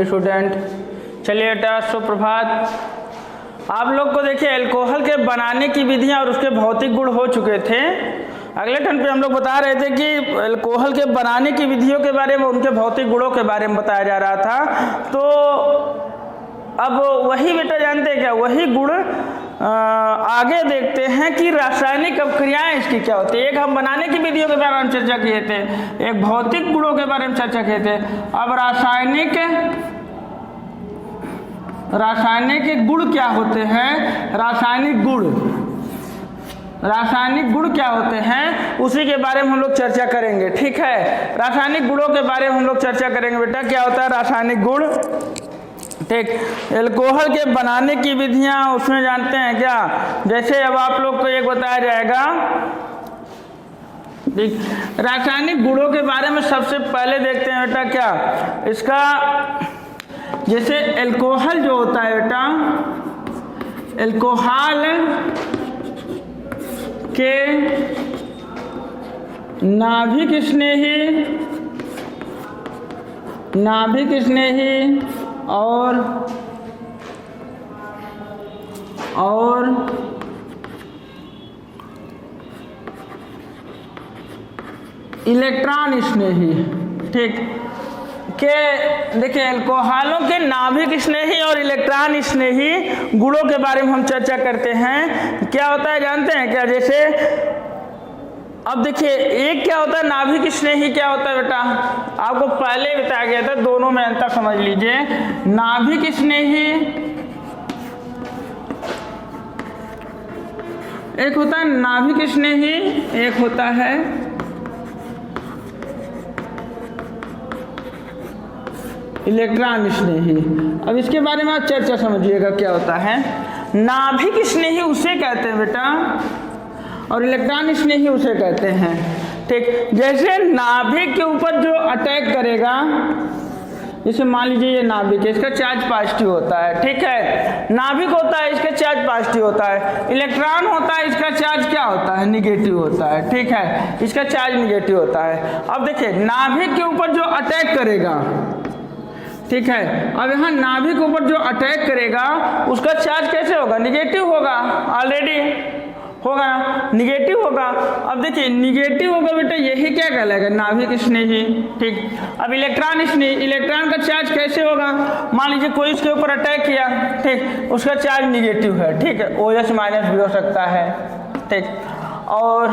Student, चलिए बेटा सुप्रभात। आप लोग को देखिए अल्कोहल के बनाने की विधियां और उसके भौतिक गुण हो चुके थे। अगले टर्न पे हम लोग बता रहे थे कि अल्कोहल के बनाने की विधियों के बारे में, उनके भौतिक गुणों के बारे में बताया जा रहा था। तो अब वही बेटा जानते हैं क्या, वही गुण आगे देखते हैं कि रासायनिक अभिक्रियाएं इसकी क्या होती है। एक हम बनाने की विधियों के बारे में चर्चा किए थे, एक भौतिक गुणों के बारे में चर्चा किए थे। अब रासायनिक गुण क्या होते हैं, रासायनिक गुण क्या होते हैं, उसी के बारे में हम लोग चर्चा करेंगे। ठीक है, रासायनिक गुणों के बारे में हम लोग चर्चा करेंगे बेटा। क्या होता है रासायनिक गुण? ठीक, अल्कोहल के बनाने की विधियां उसमें जानते हैं क्या, जैसे अब आप लोग को एक बताया जाएगा। ठीक, रासायनिक गुणों के बारे में सबसे पहले देखते हैं बेटा क्या, इसका जैसे अल्कोहल जो होता है बेटा, अल्कोहल के नाभिक स्नेही और इलेक्ट्रॉन स्नेही। ठीक के देखिए अल्कोहलों के नाभिक स्नेही और इलेक्ट्रॉन स्नेही गुणों के बारे में हम चर्चा करते हैं। क्या होता है जानते हैं क्या, जैसे अब देखिए एक क्या होता है नाभिक स्नेही, क्या होता है बेटा आपको पहले बताया गया था, दोनों में अंतर समझ लीजिए। नाभिक स्नेही एक होता है नाभिक स्नेही, एक होता है इलेक्ट्रॉन स्नेही। अब इसके बारे में आप चर्चा समझिएगा क्या होता है। नाभिक स्नेही उसे कहते हैं बेटा, और इलेक्ट्रॉन स्नेही उसे कहते हैं। ठीक, जैसे नाभिक के ऊपर जो अटैक करेगा, जैसे मान लीजिए ये नाभिक है, इसका चार्ज पॉजिटिव होता है। ठीक है, नाभिक होता है, इसका चार्ज पॉजिटिव होता है। इलेक्ट्रॉन होता है, इसका चार्ज क्या होता है, निगेटिव होता है। ठीक है, इसका चार्ज निगेटिव होता है। अब देखिए नाभिक के ऊपर जो अटैक करेगा, ठीक है, अब यहाँ नाभिक के ऊपर जो अटैक करेगा उसका चार्ज कैसे होगा, निगेटिव होगा, ऑलरेडी होगा, निगेटिव होगा। अब देखिए निगेटिव होगा बेटा, यही क्या कहलाएगा, नाभिक स्नेही। ठीक, अब इलेक्ट्रॉन स्नेही, इलेक्ट्रॉन का चार्ज कैसे होगा, मान लीजिए कोई इसके ऊपर अटैक किया, ठीक, उसका चार्ज निगेटिव है। ठीक है, OH माइनस भी हो सकता है। ठीक, और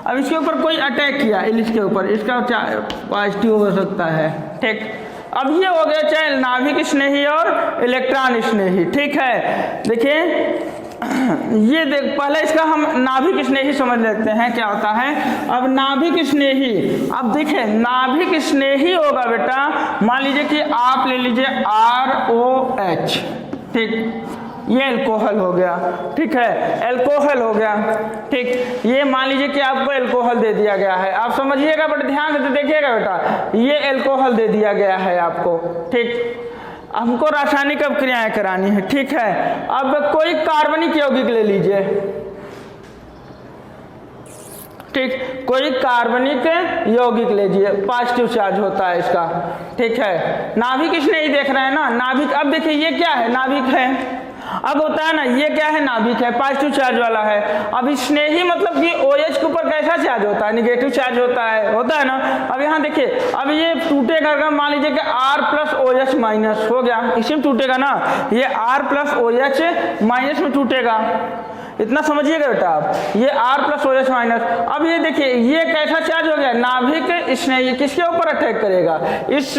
अब इसके ऊपर कोई अटैक किया, इसके ऊपर, इसका चार्ज पॉजिटिव हो सकता है। ठीक, अब ये हो गया चाहे नाभिक स्नेही और इलेक्ट्रॉन स्नेही। ठीक है, देखिए ये देख, पहले इसका हम नाभिक स्नेही समझ लेते हैं क्या होता है। अब नाभिक स्नेही, अब देखिए नाभिक स्नेही होगा बेटा, मान लीजिए कि आप ले लीजिए ROH। ठीक, ये अल्कोहल हो गया। ठीक है, अल्कोहल हो गया। ठीक, ये मान लीजिए कि आपको अल्कोहल दे दिया गया है, आप समझिएगा बट ध्यान से देखिएगा बेटा, ये अल्कोहल दे दिया गया है आपको। ठीक, हमको रासायनिक अभिक्रियाएं करानी है। ठीक है, अब कोई कार्बनिक यौगिक ले लीजिए। ठीक, कोई कार्बनिक यौगिक लीजिए, पॉजिटिव चार्ज होता है इसका। ठीक है, नाभिक स्नेही देख रहे हैं ना, नाभिक। अब देखिए ये क्या है, नाभिक है। अब होता है ना, ये क्या है, नाभिक है, पॉजिटिव चार्ज वाला है। अब स्नेही मतलब कि OH के ऊपर कैसा चार्ज होता है, निगेटिव चार्ज होता है ना। अब यहाँ देखिए, अब ये टूटेगा अगर मान लीजिए कि R प्लस OH माइनस हो गया, इसी में टूटेगा ना, ये R प्लस OH माइनस में टूटेगा, इतना समझिएगा बेटा आप, ये R प्लस OH माइनस। अब ये देखिए ये कैसा चार्ज हो गया, नाभिक स्नेही किसके ऊपर अटैक करेगा, इस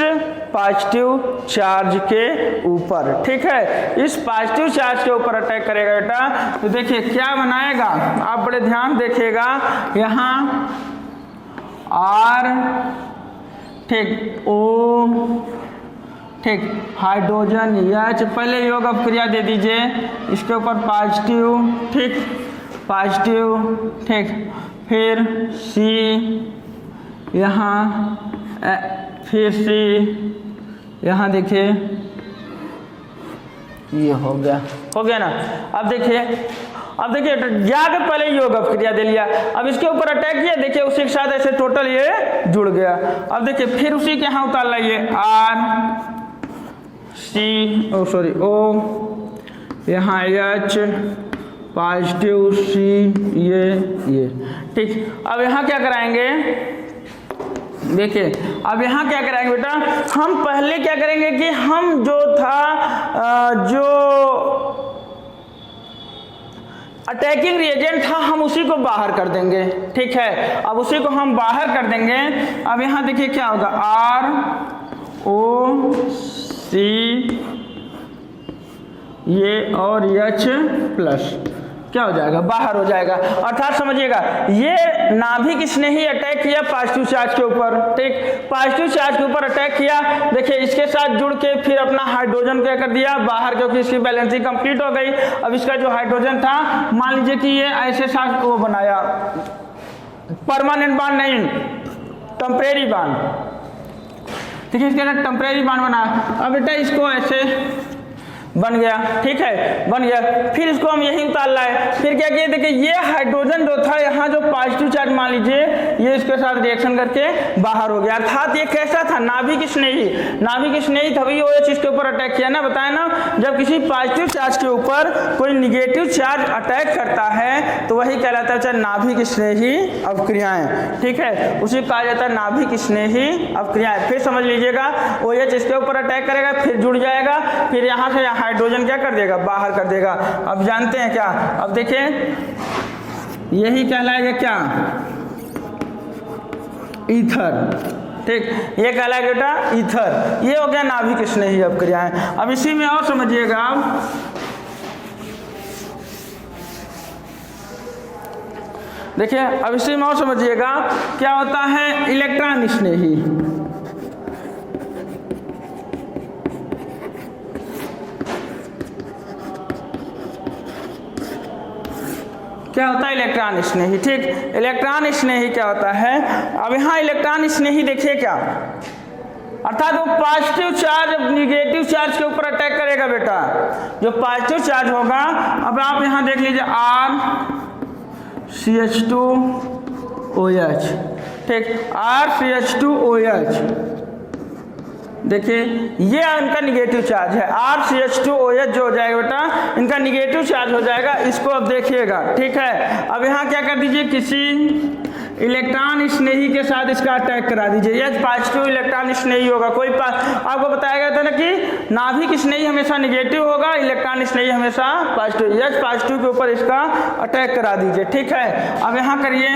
पॉजिटिव चार्ज के ऊपर। ठीक है, इस पॉजिटिव चार्ज के ऊपर अटैक करेगा बेटा। तो देखिए क्या बनाएगा, आप बड़े ध्यान देखिएगा, यहाँ R, ठीक, O, ठीक, हाइड्रोजन H, पहले योग अभिक्रिया दे दीजिए, इसके ऊपर पॉजिटिव, ठीक, पॉजिटिव, ठीक, फिर C, यहाँ फिर C, यहाँ देखिए ये हो गया ना। अब देखिए जाकर पहले योग अभिक्रिया दे लिया, अब इसके ऊपर अटैक किया, देखिए उसी के साथ ऐसे टोटल ये जुड़ गया। अब देखिए फिर उसी के यहाँ उतार लाइए R, O, यहाँ H पॉजिटिव, C ये ठीक। अब यहाँ क्या कराएंगे, देखिए अब यहाँ क्या कराएंगे बेटा, हम पहले क्या करेंगे कि हम जो था जो अटैकिंग रिएजेंट था हम उसी को बाहर कर देंगे, ठीक है। अब उसी को हम बाहर कर देंगे। अब यहाँ देखिए क्या होगा, ROC ये और H प्लस क्या हो जाएगा, बाहर हो जाएगा। अर्थात समझिएगा ये नाभिक इसने ही अटैक किया पॉजिटिव चार्ज के ऊपर, ठीक। पॉजिटिव चार्ज के ऊपर अटैक किया, देखिए इसके साथ जुड़ के फिर अपना हाइड्रोजन क्या कर दिया बाहर, क्योंकि इसकी बैलेंसिंग कंप्लीट हो गई। अब इसका जो हाइड्रोजन था मान लीजिए कि ये ऐसे साथ वो बनाया, परमानेंट बांड नहीं, टेम्परेरी बांड, ठीक है। इसके अंदर टेम्परेरी बांड बना। अब बेटा इसको ऐसे बन गया, ठीक है, बन गया। फिर इसको हम यही उतार लाए। फिर क्या किए, देखिए ये हाइड्रोजन जो था यहाँ जो पॉजिटिव चार्ज मान लीजिए ये इसके साथ रिएक्शन करके बाहर हो गया। अर्थात ये कैसा था, नाभिक स्नेही, नाभिक स्नेही तभी OH इसके ऊपर अटैक किया ना, बताया ना। जब किसी पॉजिटिव चार्ज के ऊपर कोई निगेटिव चार्ज अटैक करता है तो वही कहलाता है नाभिक स्नेही अवक्रियाएं, ठीक है। उसी कहा जाता है नाभिक स्नेही अवक्रियाएं। फिर समझ लीजिएगा OH इसके ऊपर अटैक करेगा, फिर जुड़ जाएगा, फिर यहाँ से हाइड्रोजन क्या कर देगा, बाहर कर देगा। अब जानते हैं क्या, अब देखिए यही कहलाएगा क्या, ईथर, ठीक। ये कहलाएगा बेटा ईथर। ये हो गया नाभिक स्नेही अवक्रियाएं। अब इसी में और समझिएगा आप, देखिए अब इसी में और समझिएगा क्या होता है इलेक्ट्रॉन स्नेही। क्या होता है इलेक्ट्रॉन स्नेही, ठीक। इलेक्ट्रॉन स्नेही क्या होता है, अब यहाँ इलेक्ट्रॉन स्नेही देखिए क्या, अर्थात वो पॉजिटिव चार्ज निगेटिव चार्ज के ऊपर अटैक करेगा बेटा, जो पॉजिटिव चार्ज होगा। अब आप यहाँ देख लीजिए RCH2OH, ठीक, RCH2OH, देखिए ये इनका निगेटिव चार्ज है। RCH2OH जो हो जाएगा बेटा इनका निगेटिव चार्ज हो जाएगा, इसको अब देखिएगा, ठीक है। अब यहाँ क्या कर दीजिए, किसी इलेक्ट्रॉन स्नेही के साथ इसका अटैक करा दीजिए। यह पॉजिटिव इलेक्ट्रॉन स्नेही होगा, कोई आपको बताया गया था ना कि नाभिक स्नेही हमेशा निगेटिव होगा, इलेक्ट्रॉन स्नेही हमेशा पॉजिटिव। यह पॉजिटिव के ऊपर इसका अटैक करा दीजिए, ठीक है। अब यहाँ करिए,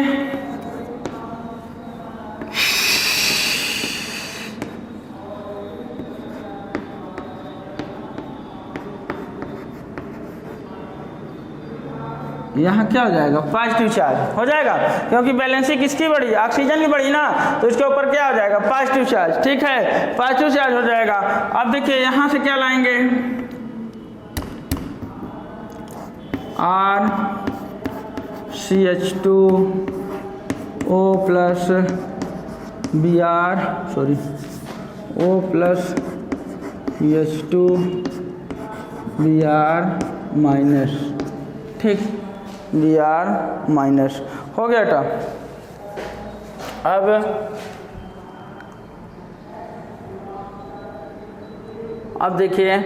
यहाँ क्या हो जाएगा, पॉजिटिव चार्ज हो जाएगा, क्योंकि बैलेंसिंग किसकी बढ़ी, ऑक्सीजन की बढ़ी ना, तो इसके ऊपर क्या हो जाएगा, पॉजिटिव चार्ज, ठीक है, पॉजिटिव चार्ज हो जाएगा। अब देखिए यहाँ से क्या लाएंगे, RCH2O plus Br O plus H2 Br minus, ठीक, Br माइनस हो गया बेटा। अब देखिए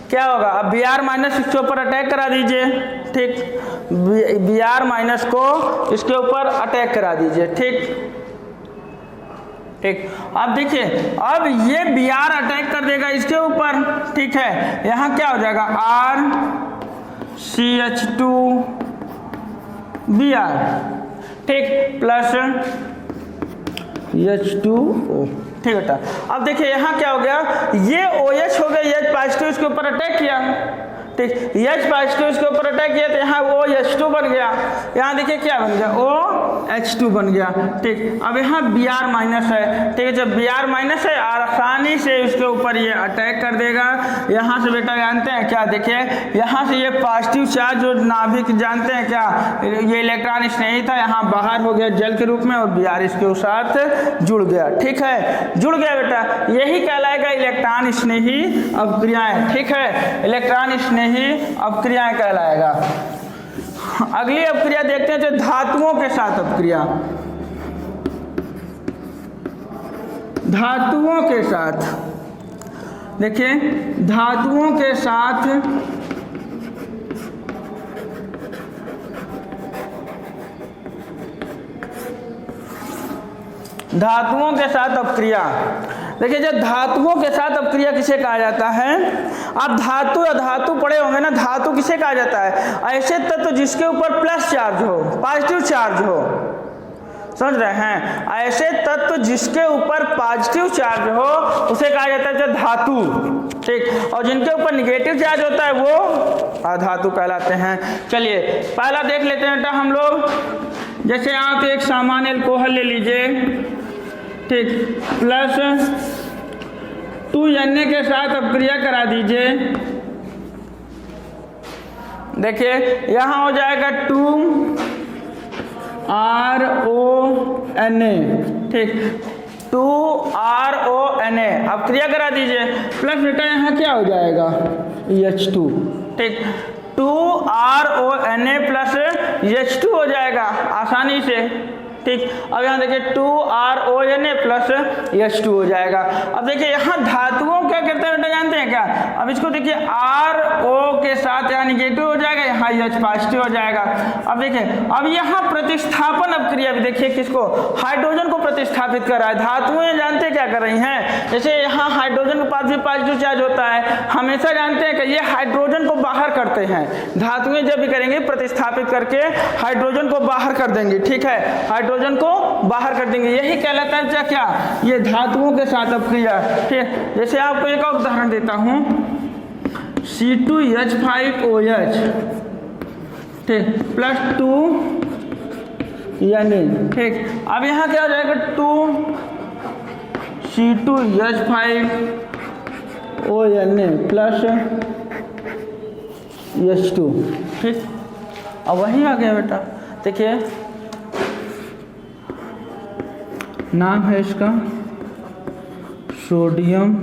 क्या होगा, अब Br माइनस इसके ऊपर अटैक करा दीजिए, ठीक, Br माइनस को इसके ऊपर अटैक करा दीजिए, ठीक ठीक। अब देखिए अब ये Br अटैक कर देगा इसके ऊपर, ठीक है, यहाँ क्या हो जाएगा RCH2Br, ठीक, प्लस H2O, ठीक बेटा। अब देखिए यहाँ क्या हो गया, ये OH हो गया, H पॉजिटिव इसके ऊपर अटैक किया, ठीक, H पॉजिटिव इसके ऊपर अटैक किया तो यहाँ OH2 बन गया, यहाँ देखिए क्या बन गया, OH2 बन गया, ठीक। अब यहाँ Br माइनस है, ठीक है, जब Br माइनस है आसानी से इसके ऊपर ये अटैक कर देगा। यहाँ से बेटा जानते हैं क्या, देखिए यहाँ से ये पॉजिटिव चार्ज जो नाभिक जानते हैं क्या, ये इलेक्ट्रॉन स्नेही था, यहाँ बाहर हो गया जल के रूप में और Br इसके साथ जुड़ गया, ठीक है, जुड़ गया बेटा, यही कहलाएगा इलेक्ट्रॉन स्नेही अवक्रियाएं, ठीक है, इलेक्ट्रॉन स्नेही अपक्रियाएं कहलाएगा। अगली अपक्रिया देखते हैं जो धातुओं के साथ अपक्रिया, धातुओं के साथ, देखिए धातुओं के साथ अपक्रिया। देखिए जब धातुओं के साथ अपक्रिया किसे कहा जाता है? आप धातु या धातु पढ़े होंगे ना, धातु किसे कहा जाता है? ऐसे तत्व जिसके ऊपर प्लस चार्ज हो, पॉजिटिव चार्ज हो, समझ रहे हैं? ऐसे तत्व जिसके ऊपर पॉजिटिव चार्ज हो उसे कहा जाता है धातु, ठीक। और जिनके ऊपर निगेटिव चार्ज होता है वो अधातु कहलाते हैं। चलिए पहला देख लेते हैं बेटा हम लोग। जैसे आप एक सामान्य अल्कोहल ले लीजिए, ठीक, प्लस 2Na के साथ अपक्रिया करा दीजिए। देखिए यहाँ हो जाएगा 2RONA, ठीक, 2RONA अपक्रिया करा दीजिए। प्लस बेटा यहाँ क्या हो जाएगा? H2, ठीक, 2RONA प्लस H2 हो जाएगा आसानी से, ठीक। अब यहाँ देखिए 2RONA प्लस H2 हो जाएगा। अब देखिए यहाँ धातुओं क्या करते हैं बेटा जानते हैं क्या? अब इसको देखिए RO के साथ यहाँ निगेटिव हो जाएगा, यहाँ H पॉजिटिव हो जाएगा। अब देखिए अब यहाँ प्रतिस्थापन अपक्रिया भी देखिए किसको? हाइड्रोजन को प्रतिस्थापित कर रहा है। धातुएं जानते हैं क्या कर रही हैं? जैसे यहाँ हाइड्रोजन के पास भी पॉजिटिव चार्ज होता है, हमेशा जानते हैं कि ये हाइड्रोजन को बाहर करते हैं। धातुएं जब भी करेंगे प्रतिस्थापित करके हाइड्रोजन को बाहर कर देंगे, ठीक है, हाइड्रोजन को बाहर कर देंगे। यही कहलाता है क्या? ये धातुओं के साथ अपक्रिया, ठीक। जैसे आपको एक और उदाहरण देता हूं, C2H5OH, ठीक, प्लस 2Na, ठीक। अब यहाँ क्या हो जाएगा? 2C2H5ONA प्लस H2, ठीक। अब वही आ गया बेटा। देखिए नाम है इसका सोडियम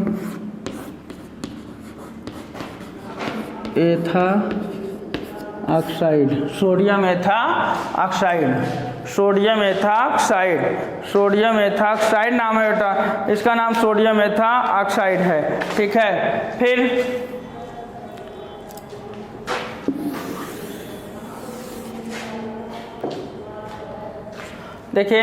एथा ऑक्साइड, सोडियम एथा ऑक्साइड, सोडियम एथा ऑक्साइड, सोडियम एथा ऑक्साइड नाम है बेटा, इसका नाम सोडियम एथा ऑक्साइड है, ठीक है। फिर देखिए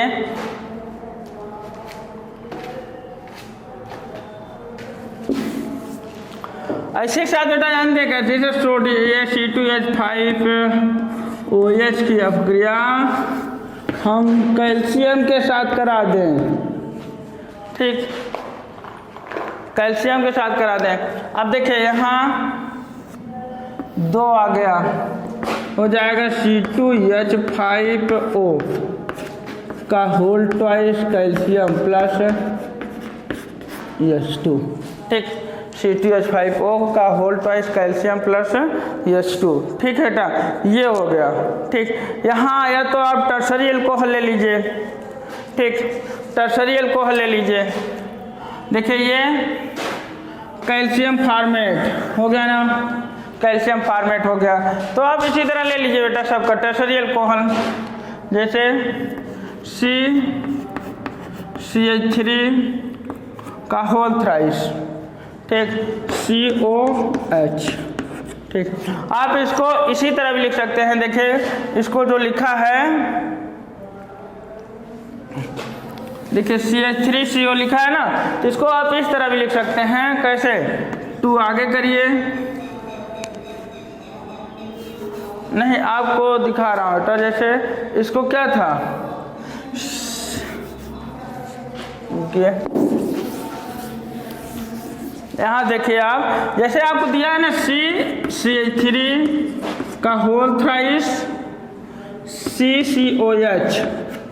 ऐसे साथ बेटा जानते हैं कैसे? जैसे सोडियम C2H5OH की अपक्रिया हम कैल्शियम के साथ करा दें, ठीक, कैल्शियम के साथ करा दें। अब देखिए यहाँ 2 आ गया, हो जाएगा C2H5O का whole twice calcium plus H2, ठीक, C2H5O का whole twice calcium plus H2, ठीक है बेटा, ये हो गया, ठीक। यहाँ आया तो आप टर्सरी अल्कोहल ले लीजिए, ठीक, टर्सरी अल्कोहल ले लीजिए। देखिए ये कैल्शियम फार्मेट हो गया ना, कैल्शियम फार्मेट हो गया। तो आप इसी तरह ले लीजिए बेटा सबका टर्सरी अल्कोहल, जैसे CH3 का होल थ्राइस, ठीक, COH, ठीक। आप इसको इसी तरह भी लिख सकते हैं। देखिए इसको जो लिखा है, देखिए CH3CO लिखा है ना, तो इसको आप इस तरह भी लिख सकते हैं। कैसे? 2 आगे करिए, नहीं आपको दिखा रहा हूँ बेटा। जैसे इसको क्या था, यहाँ देखिए आप, जैसे आपको दिया है ना CH3 का होल थ्राइस CCOH,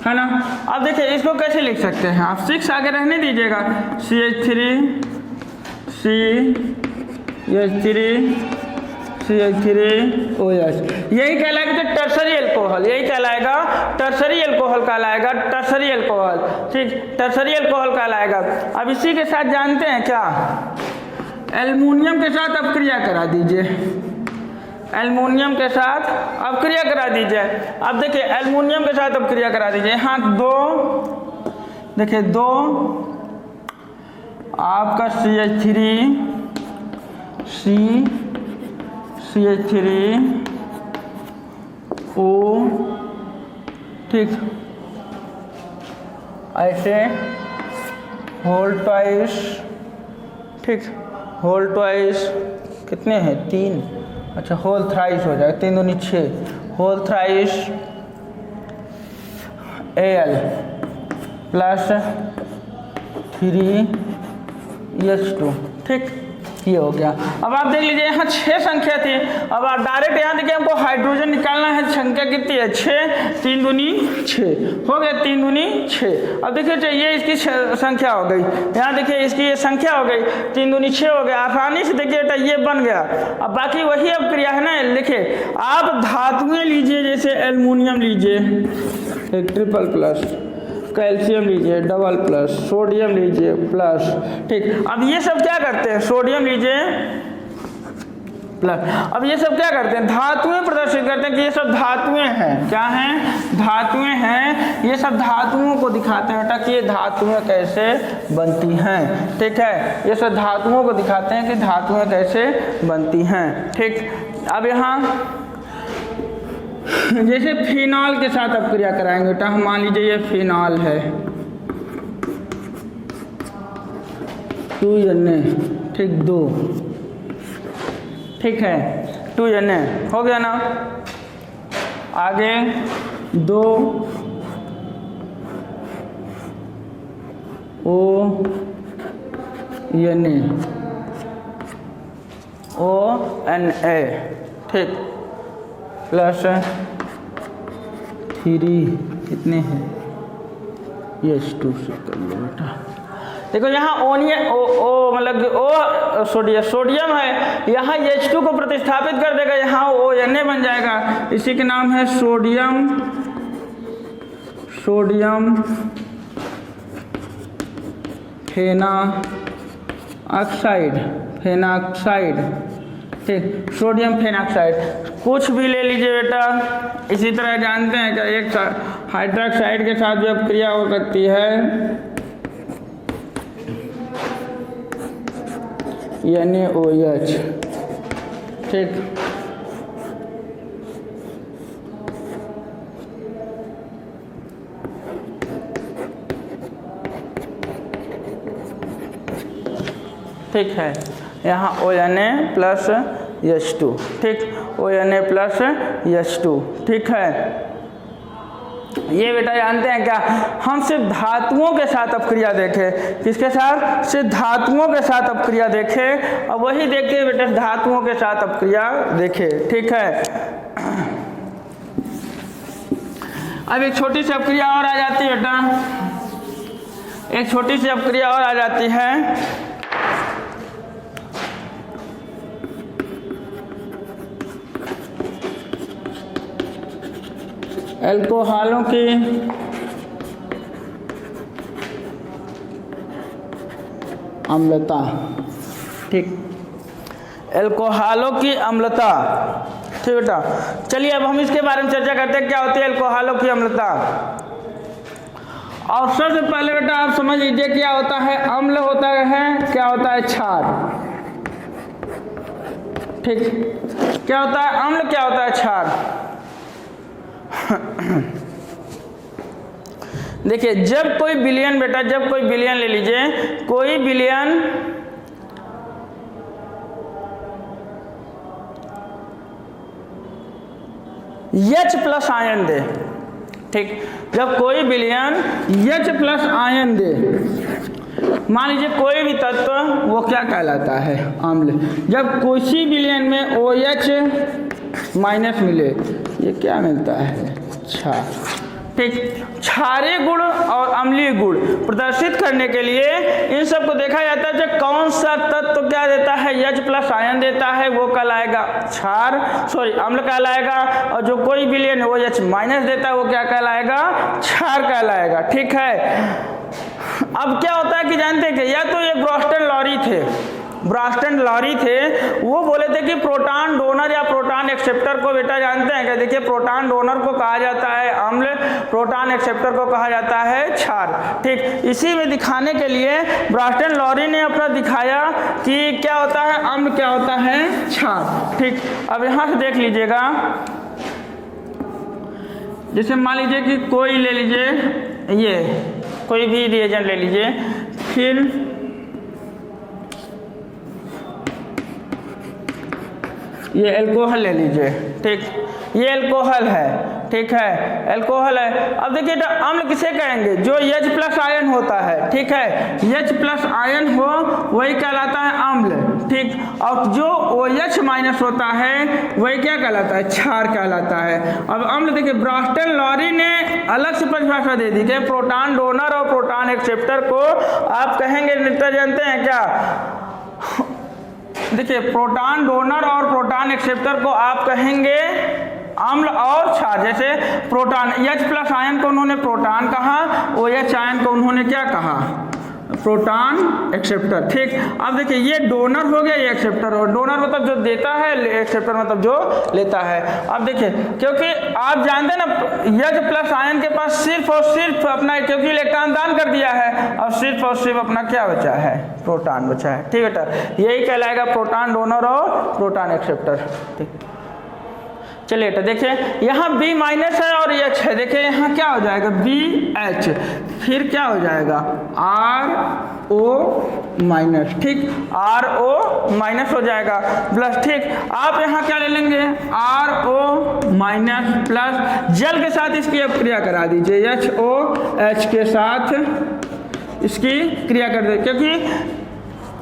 है ना। अब देखिए इसको कैसे लिख सकते हैं आप? 6 आगे रहने दीजिएगा, CH3OH, यही कहलाएगा टर्सरी अल्कोहल, यही कहलाएगा टर्सरी अल्कोहल कहलाएगा, टर्सरी अल्कोहल, ठीक, टर्सरी अल्कोहल कहलाएगा। अब इसी के साथ जानते हैं क्या? एल्युमिनियम के साथ अपक्रिया करा दीजिए, एल्युमिनियम के साथ अपक्रिया करा दीजिए। अब देखिए एल्युमिनियम के साथ अपक्रिया करा दीजिए। यहाँ 2, देखिए 2 आपका CH3 CH3O, ठीक, ऐसे होल ट्वाइस, ठीक, होल ट्वाइस कितने हैं 3, अच्छा होल थ्राइस हो जाएगा, 3 दूनी 6, whole thrice Al plus 3H2, ठीक, ये हो गया। अब आप देख लीजिए यहाँ 6 संख्या थी, अब आप डायरेक्ट यहाँ देखिए हमको हाइड्रोजन निकालना है, संख्या कितनी है 6, 3 दूनी 6 हो गया, 3 दूनी 6। अब देखिए ये इसकी संख्या हो गई, यहाँ देखिए इसकी ये संख्या हो गई, 3 दूनी 6 हो गया, आसानी से देखिए बेटा ये बन गया। अब बाकी वही अब क्रिया है ना, लिखिए आप धातुएं लीजिए, जैसे एल्युमिनियम लीजिए एक ट्रिपल प्लस, कैल्शियम लीजिए डबल प्लस, सोडियम लीजिए प्लस, ठीक। अब ये सब क्या करते हैं, सोडियम लीजिए प्लस, अब ये सब क्या करते हैं, धातुएं प्रदर्शित करते हैं कि ये सब धातुएं हैं, क्या हैं, धातुएं हैं। ये सब धातुओं को दिखाते हैं बेटा कि ये धातुएं कैसे बनती हैं, ठीक है, ये सब धातुओं को दिखाते हैं कि धातुएं कैसे बनती हैं, ठीक। अब यहाँ जैसे फिनॉल के साथ अब क्रिया कराएंगे बेटा, हम मान लीजिए ये फिनॉल है, 2Na, ठीक, 2, ठीक है, 2Na हो गया ना। आगे 2 ONA, ठीक, प्लस 3 कितने हैं, H2 से कर लो बेटा। देखो यहाँ ओ मतलब ओ सोडियम है, यहाँ H2 को प्रतिस्थापित कर देगा, यहाँ ONA बन जाएगा, इसी के नाम है सोडियम फेनाक्साइड, ठीक, सोडियम फेनाक्साइड। कुछ भी ले लीजिए बेटा, इसी तरह जानते हैं कि एक हाइड्रोक्साइड के साथ जब क्रिया हो सकती है NaOH, ठीक, ठीक है, यहाँ ONA प्लस H2, ठीक, ONA प्लस H2, ठीक है। ये बेटा जानते हैं क्या, हम सिर्फ धातुओं के साथ अपक्रिया देखें, किसके साथ, सिर्फ धातुओं के साथ अपक्रिया देखें, और वही देखे बेटा धातुओं के साथ अपक्रिया देखें, ठीक है। अब एक छोटी सी अपक्रिया और आ जाती है बेटा, एक छोटी सी अपक्रिया और आ जाती है, अल्कोहलों की अम्लता, ठीक, अल्कोहलों की अम्लता, ठीक बेटा। चलिए अब हम इसके बारे में चर्चा करते हैं, क्या होती है अल्कोहलों की अम्लता। और सबसे पहले बेटा आप समझ लीजिए क्या होता है, अम्ल होता है, क्या होता है क्षार, ठीक, क्या होता है अम्ल, क्या होता है क्षार। देखिए जब कोई विलयन बेटा, जब कोई विलयन ले लीजिए, कोई विलयन H प्लस आयन दे, ठीक, जब कोई विलयन H प्लस आयन दे, मान लीजिए कोई भी तत्व, वो क्या कहलाता है, अम्ल। जब किसी विलयन में OH माइनस मिले, ये क्या मिलता है, क्षार, ठीक। क्षारीय गुण और अम्लीय गुण प्रदर्शित करने के लिए इन सब को देखा जाता है, जो कौन सा तत्व क्या देता है, H प्लस आयन देता है, वो कहलाएगा क्षार, सॉरी अम्ल कहलाएगा, और जो कोई विलयन OH माइनस देता है वो क्या कहलाएगा, क्षार कहलाएगा, ठीक है। अब क्या होता है कि जानते हैं कि या तो ये ब्रोस्टन लॉरी थे, ब्रास्टन लॉरी थे, वो बोले थे कि प्रोटॉन डोनर या प्रोटॉन एक्सेप्टर को बेटा जानते हैं क्या? देखिए प्रोटॉन डोनर को कहा जाता है अम्ल, प्रोटॉन एक्सेप्टर को कहा जाता है क्षार। ठीक, इसी में दिखाने के लिए ब्रास्टन लॉरी ने अपना दिखाया कि क्या होता है अम्ल, क्या होता है क्षार। ठीक, अब यहाँ से देख लीजिएगा, जैसे मान लीजिए कि कोई ले लीजिए, ये कोई भी रिएजेंट ले लीजिए, फिर ये अल्कोहल ले लीजिए। ठीक, ये अल्कोहल है, ठीक है, अल्कोहल है। अब देखिए अम्ल किसे कहेंगे? जो H+ आयन होता है, ठीक है, H+ आयन हो वही कहलाता है अम्ल। ठीक, और जो OH- होता है वही क्या कहलाता है? क्षार कहलाता है। अब अम्ल देखिए ब्रास्टन लॉरी ने अलग से परिभाषा दे दी कि प्रोटॉन डोनर और प्रोटॉन एक्सेप्टर को आप कहेंगे नेता जानते हैं क्या? देखिए प्रोटॉन डोनर और प्रोटॉन एक्सेप्टर को आप कहेंगे अम्ल और क्षार। जैसे प्रोटॉन H+ आयन को उन्होंने प्रोटॉन कहा, OH आयन को उन्होंने क्या कहा? Proton acceptor. ठीक, अब देखिए ये डोनर हो गया, ये एक्सेप्टर हो। डोनर मतलब जो देता है, एक्सेप्टर मतलब जो लेता है। अब देखिए क्योंकि आप जानते हैं ना H+ आयन के पास सिर्फ और सिर्फ अपना, क्योंकि इलेक्ट्रॉन दान कर दिया है, और सिर्फ अपना क्या बचा है? प्रोटॉन बचा है। ठीक बेटा, यही कहलाएगा प्रोटॉन डोनर और प्रोटॉन एक्सेप्टर। ठीक, चलिए बेटा देखिए यहाँ B- है और H है। देखिए यहाँ क्या हो जाएगा? BH, फिर क्या हो जाएगा? RO-। ठीक, RO- हो जाएगा प्लस। ठीक, आप यहाँ क्या ले लेंगे? RO- प्लस जल के साथ इसकी अब क्रिया करा दीजिए, HOH के साथ इसकी क्रिया कर दीजिए, क्योंकि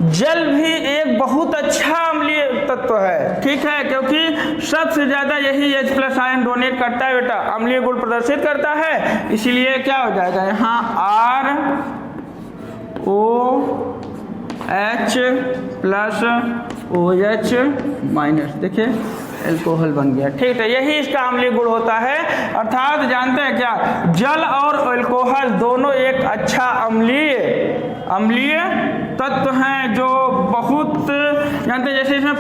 जल भी एक बहुत अच्छा अम्लीय तत्व है। ठीक है, क्योंकि सबसे ज़्यादा यही H+ आयन डोनेट करता है बेटा, अम्लीय गुण प्रदर्शित करता है। इसीलिए क्या हो जाएगा यहाँ? ROH plus OH-। देखिए अल्कोहल बन गया। ठीक है, यही इसका अम्लीय गुण होता है। अर्थात जानते हैं क्या? जल और अल्कोहल दोनों एक अच्छा अम्लीय तत्व हैं, जो बहुत जानते हैं। जैसे इसमें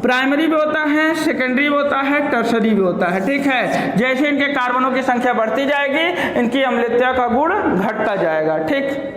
प्राइमरी भी होता है, सेकेंडरी भी होता है, टर्सरी भी होता है। ठीक है, जैसे इनके कार्बनों की संख्या बढ़ती जाएगी, इनकी अम्लता का गुण घटता जाएगा। ठीक।